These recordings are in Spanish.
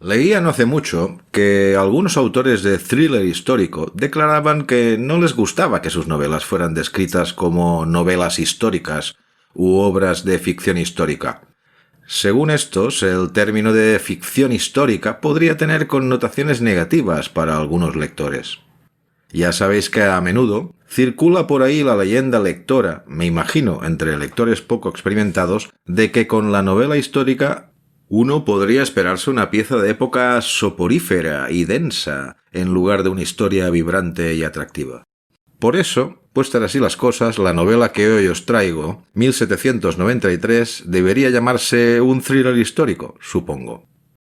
Leía no hace mucho que algunos autores de thriller histórico declaraban que no les gustaba que sus novelas fueran descritas como novelas históricas u obras de ficción histórica. Según estos, el término de ficción histórica podría tener connotaciones negativas para algunos lectores. Ya sabéis que a menudo circula por ahí la leyenda lectora, me imagino, entre lectores poco experimentados, de que con la novela histórica uno podría esperarse una pieza de época soporífera y densa, en lugar de una historia vibrante y atractiva. Por eso, puestas así las cosas, la novela que hoy os traigo, 1793, debería llamarse un thriller histórico, supongo.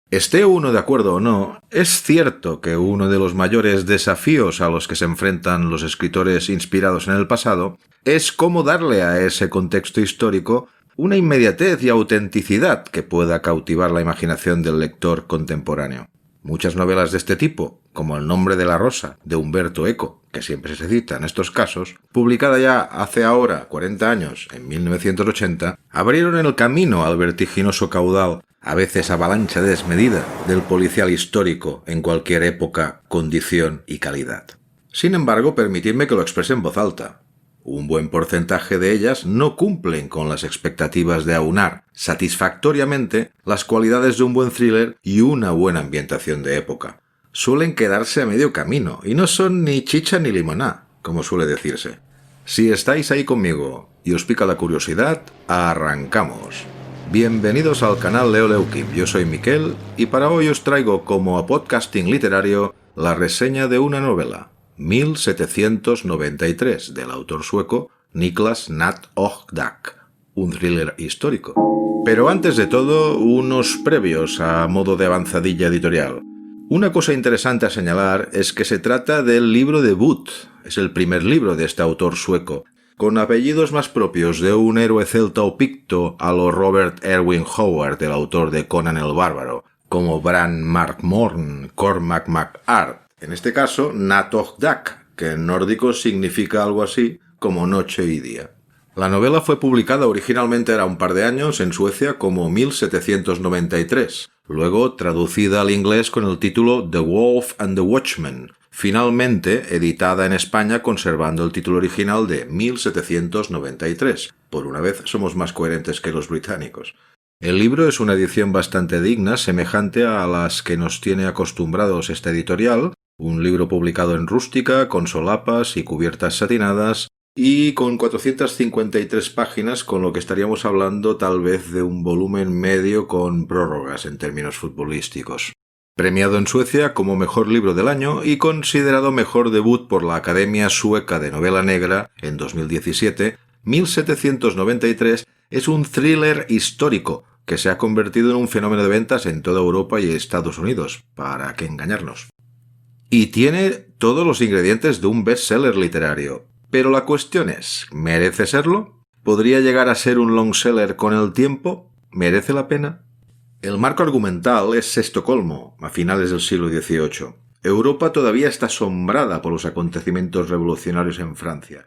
Esté uno de acuerdo o no, es cierto que uno de los mayores desafíos a los que se enfrentan los escritores inspirados en el pasado es cómo darle a ese contexto histórico una inmediatez y autenticidad que pueda cautivar la imaginación del lector contemporáneo. Muchas novelas de este tipo, como El nombre de la rosa, de Umberto Eco, que siempre se cita en estos casos, publicada ya hace ahora 40 años, en 1980, abrieron el camino al vertiginoso caudal, a veces avalancha desmedida, del policial histórico en cualquier época, condición y calidad. Sin embargo, permitidme que lo exprese en voz alta. Un buen porcentaje de ellas no cumplen con las expectativas de aunar satisfactoriamente las cualidades de un buen thriller y una buena ambientación de época. Suelen quedarse a medio camino y no son ni chicha ni limoná, como suele decirse. Si estáis ahí conmigo y os pica la curiosidad, arrancamos. Bienvenidos al canal Leo Leukim, yo soy Miquel y para hoy os traigo como a podcasting literario la reseña de una novela, 1793, del autor sueco Niklas Natt och Dag, un thriller histórico. Pero antes de todo, unos previos a modo de avanzadilla editorial. Una cosa interesante a señalar es que se trata del libro debut, es el primer libro de este autor sueco, con apellidos más propios de un héroe celta o picto a lo Robert Erwin Howard, el autor de Conan el Bárbaro, como Bran Mark Morn, Cormac MacArt. En este caso, Natt och Dag, que en nórdico significa algo así como noche y día. La novela fue publicada originalmente era un par de años en Suecia como 1793, luego traducida al inglés con el título The Wolf and the Watchman, finalmente editada en España conservando el título original de 1793. Por una vez somos más coherentes que los británicos. El libro es una edición bastante digna, semejante a las que nos tiene acostumbrados esta editorial, un libro publicado en rústica, con solapas y cubiertas satinadas, y con 453 páginas, con lo que estaríamos hablando tal vez de un volumen medio con prórrogas en términos futbolísticos. Premiado en Suecia como mejor libro del año y considerado mejor debut por la Academia Sueca de Novela Negra en 2017, 1793 es un thriller histórico que se ha convertido en un fenómeno de ventas en toda Europa y Estados Unidos, para qué engañarnos. Y tiene todos los ingredientes de un bestseller literario. Pero la cuestión es, ¿merece serlo? ¿Podría llegar a ser un longseller con el tiempo? ¿Merece la pena? El marco argumental es Estocolmo, a finales del siglo XVIII. Europa todavía está asombrada por los acontecimientos revolucionarios en Francia.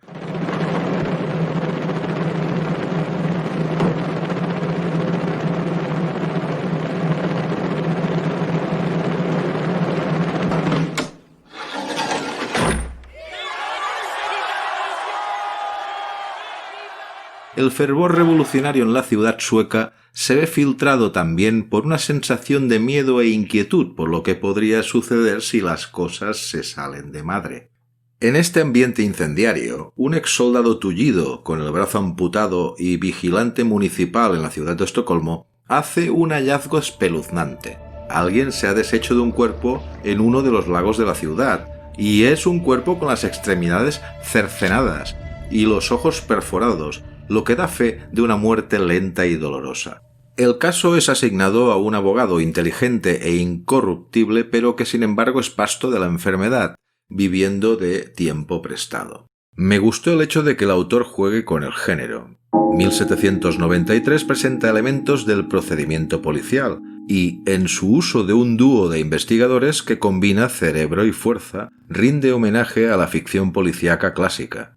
El fervor revolucionario en la ciudad sueca se ve filtrado también por una sensación de miedo e inquietud por lo que podría suceder si las cosas se salen de madre. En este ambiente incendiario, un exsoldado tullido, con el brazo amputado y vigilante municipal en la ciudad de Estocolmo, hace un hallazgo espeluznante. Alguien se ha deshecho de un cuerpo en uno de los lagos de la ciudad, y es un cuerpo con las extremidades cercenadas y los ojos perforados, lo que da fe de una muerte lenta y dolorosa. El caso es asignado a un abogado inteligente e incorruptible, pero que sin embargo es pasto de la enfermedad, viviendo de tiempo prestado. Me gustó el hecho de que el autor juegue con el género. 1793 presenta elementos del procedimiento policial y, en su uso de un dúo de investigadores que combina cerebro y fuerza, rinde homenaje a la ficción policíaca clásica.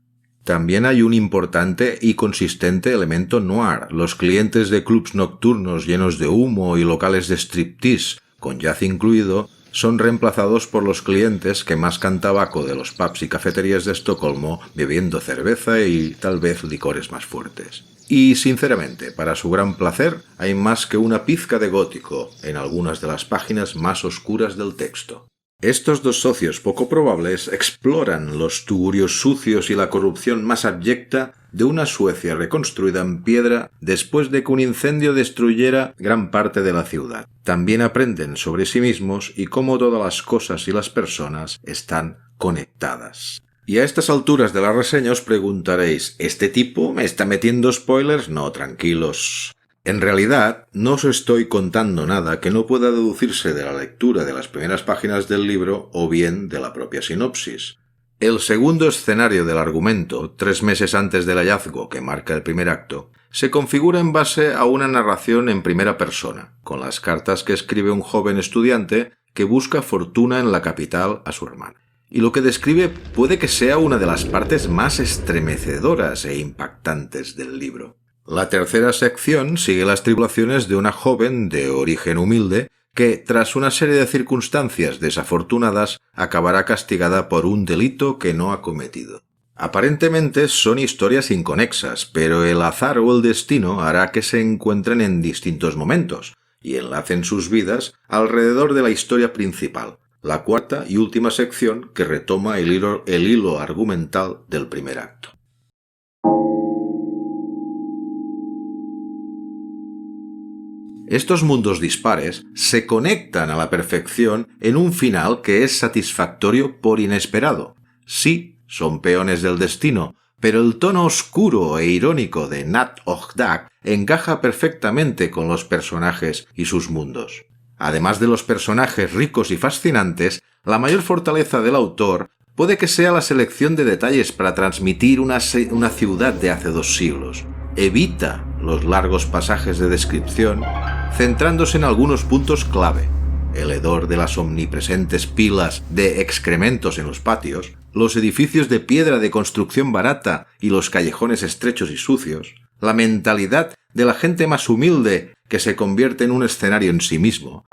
También hay un importante y consistente elemento noir. Los clientes de clubs nocturnos llenos de humo y locales de striptease, con jazz incluido, son reemplazados por los clientes que mascan tabaco de los pubs y cafeterías de Estocolmo bebiendo cerveza y tal vez licores más fuertes. Y, sinceramente, para su gran placer, hay más que una pizca de gótico en algunas de las páginas más oscuras del texto. Estos dos socios poco probables exploran los tugurios sucios y la corrupción más abyecta de una Suecia reconstruida en piedra después de que un incendio destruyera gran parte de la ciudad. También aprenden sobre sí mismos y cómo todas las cosas y las personas están conectadas. Y a estas alturas de la reseña os preguntaréis, ¿este tipo me está metiendo spoilers? No, tranquilos. En realidad, no os estoy contando nada que no pueda deducirse de la lectura de las primeras páginas del libro o bien de la propia sinopsis. El segundo escenario del argumento, 3 meses antes del hallazgo que marca el primer acto, se configura en base a una narración en primera persona, con las cartas que escribe un joven estudiante que busca fortuna en la capital a su hermana. Y lo que describe puede que sea una de las partes más estremecedoras e impactantes del libro. La tercera sección sigue las tribulaciones de una joven de origen humilde que, tras una serie de circunstancias desafortunadas, acabará castigada por un delito que no ha cometido. Aparentemente son historias inconexas, pero el azar o el destino hará que se encuentren en distintos momentos y enlacen sus vidas alrededor de la historia principal, la cuarta y última sección que retoma el hilo argumental del primer acto. Estos mundos dispares se conectan a la perfección en un final que es satisfactorio por inesperado. Sí, son peones del destino, pero el tono oscuro e irónico de Nat Ogdag encaja perfectamente con los personajes y sus mundos. Además de los personajes ricos y fascinantes, la mayor fortaleza del autor puede que sea la selección de detalles para transmitir una ciudad de hace 2 siglos. Evita los largos pasajes de descripción, centrándose en algunos puntos clave: el hedor de las omnipresentes pilas de excrementos en los patios, los edificios de piedra de construcción barata y los callejones estrechos y sucios, la mentalidad de la gente más humilde que se convierte en un escenario en sí mismo.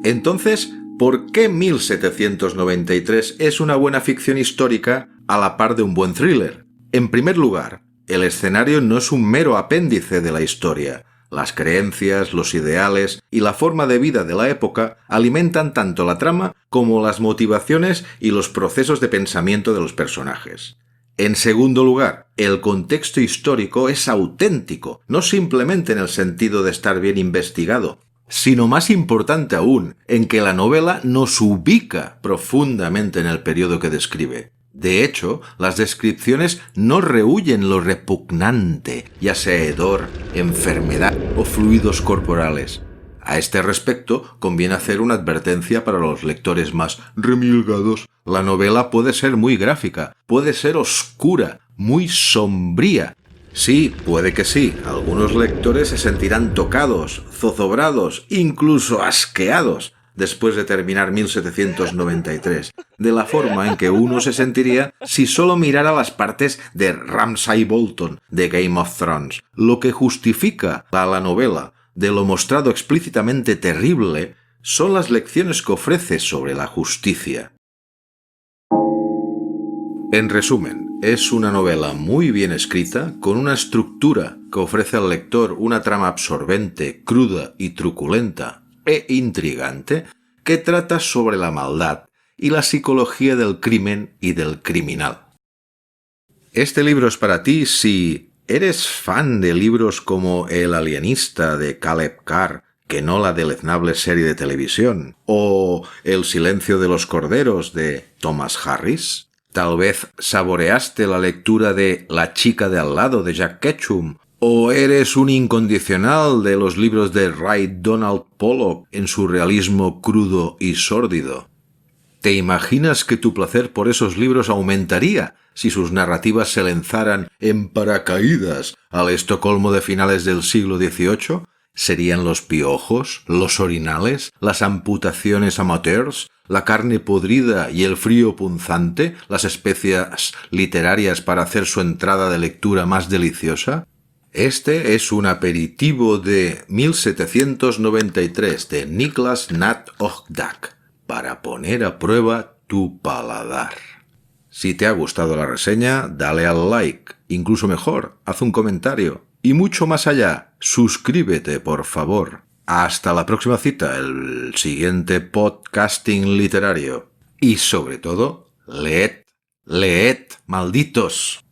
Entonces, ¿por qué 1793 es una buena ficción histórica a la par de un buen thriller? En primer lugar, el escenario no es un mero apéndice de la historia. Las creencias, los ideales y la forma de vida de la época alimentan tanto la trama como las motivaciones y los procesos de pensamiento de los personajes. En segundo lugar, el contexto histórico es auténtico, no simplemente en el sentido de estar bien investigado, sino más importante aún, en que la novela nos ubica profundamente en el periodo que describe. De hecho, las descripciones no rehúyen lo repugnante, ya sea hedor, enfermedad o fluidos corporales. A este respecto, conviene hacer una advertencia para los lectores más remilgados. La novela puede ser muy gráfica, puede ser oscura, muy sombría. Sí, puede que sí, algunos lectores se sentirán tocados, zozobrados, incluso asqueados después de terminar 1793, de la forma en que uno se sentiría si solo mirara las partes de Ramsay Bolton de Game of Thrones. Lo que justifica a la novela de lo mostrado explícitamente terrible son las lecciones que ofrece sobre la justicia. En resumen, es una novela muy bien escrita, con una estructura que ofrece al lector una trama absorbente, cruda y truculenta e intrigante, que trata sobre la maldad y la psicología del crimen y del criminal. Este libro es para ti si eres fan de libros como El alienista de Caleb Carr, que no la deleznable serie de televisión, o El silencio de los corderos de Thomas Harris. Tal vez saboreaste la lectura de La chica de al lado de Jack Ketchum, ¿o eres un incondicional de los libros de Ray Donald Pollock en su realismo crudo y sórdido? ¿Te imaginas que tu placer por esos libros aumentaría si sus narrativas se lanzaran en paracaídas al Estocolmo de finales del siglo XVIII? ¿Serían los piojos, los orinales, las amputaciones amateurs, la carne podrida y el frío punzante las especias literarias para hacer su entrada de lectura más deliciosa? Este es un aperitivo de 1793 de Niklas Nat Ogdak para poner a prueba tu paladar. Si te ha gustado la reseña, dale al like, incluso mejor, haz un comentario y mucho más allá, suscríbete por favor. Hasta la próxima cita, el siguiente podcasting literario. Y sobre todo, leed, malditos.